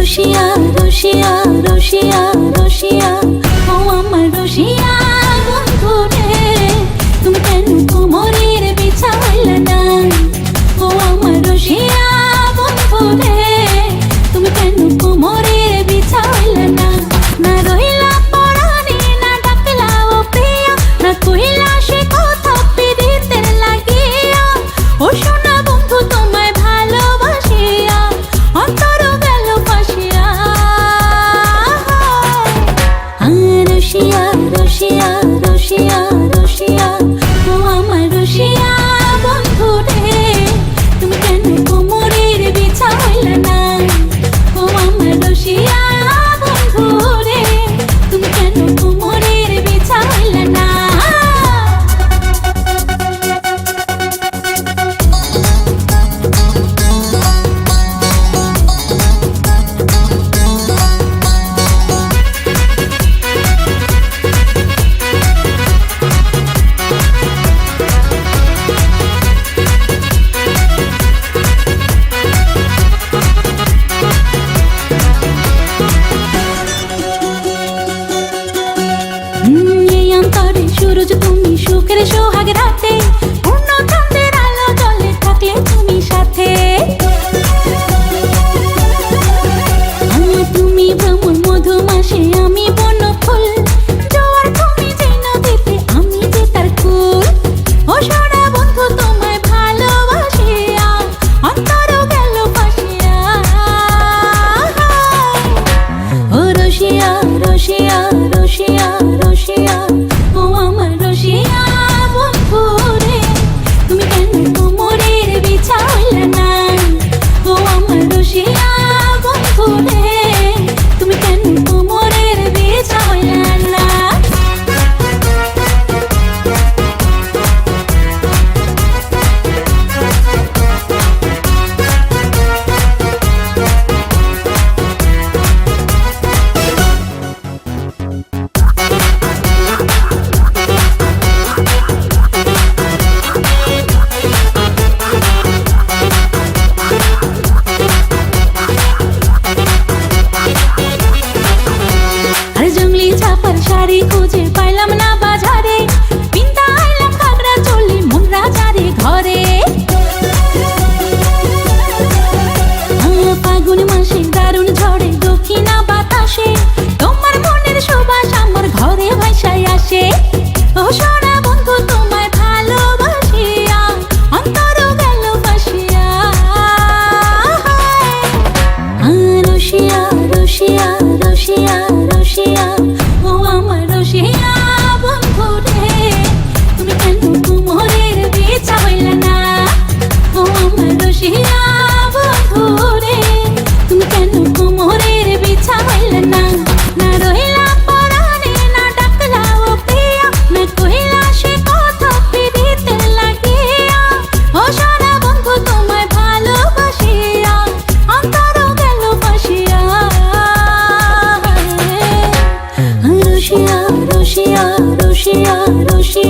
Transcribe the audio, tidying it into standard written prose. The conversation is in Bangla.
রসিয়া রসিয়া রসিয়া রসিয়া ও আমার রসিয়া বন্ধু রে, তুমি কেন কোমরের বিছাইলে না? ও আমার রসিয়া বন্ধু রে, তুমি কেন কোমরের বিছাইলে না? না রইলা পরাণে না ডাকলা ও প্রিয়া, না কইলা সে কথা পিরিতের লাগিয়া। ও সোনা বন্ধু তোমায় ভালোবাসিয়া অন্তর গেল ফাঁসিয়া। রসিয়া রসিয়া রসিয়া রসিয়া ও আমার রসিয়া বন্ধু রে, তুমি কেন কোমরের বিছাইলে না? ও আমার রসিয়া বন্ধু রে, তুমি কেন কোমরের বিছাইলে না? এই অন্তরে সূরজ তুমি সুখের সোহাগ রাতে, পূর্ণ চাঁদের আলো জলে থাকলে তুমি সাথে। তুমি ভ্রমণ মধুমাসে আমি বন ফুল, জোয়ার তুমি যে নদীতে আমি যে তার কুল। ও সোনা বন্ধু তোমায় ভালোবাসিয়া অন্তর গেল ফাঁসিয়া। ও রসিয়া রসিয়া রসিয়া রসিয়া ও আমার রসিয়া বন্ধু রে, তুমি কেন কোমরের বিছাইলে না? ও আমার রসিয়া বন্ধু রে, তুমি কেন কোমরের বিছাইলে না? আর জঙ্গলি ছাপার শাড়ি খুঁজে পাইলাম না বাজারে, পিন্তা আইলাম ঘাগরা চলি মন রাজারে ঘরে। ফাগুন মাসে দারুণ ঝড়ে দক্ষিণা বাতাসে, তোমার মনের সুবাস আমার ঘরে ভাইসায় আসে। ও সোনা বন্ধু তোমায় ভালোবাসিয়া অন্তর গেল ফাঁসিয়া। রসিয়া রসিয়া রসিয়া রসিয়া ও আমার রসিয়া বন্ধু রে, তুমি কেন কোমরের বিছাইলে না? ও আমার রসিয়া বন্ধু রে, তুমি কেন কোমরের বিছাইলে না? না রইলা পরাণে না ডাকলা ও প্রিয়া, না কইলা সে কথা পিরিতের লাগিয়া। ও সোনা বন্ধু তোমায় ভালোবাসিয়া অন্তর গেল ফাঁসিয়া। রসিয়া রসিয়া রসিয়া রসিয়া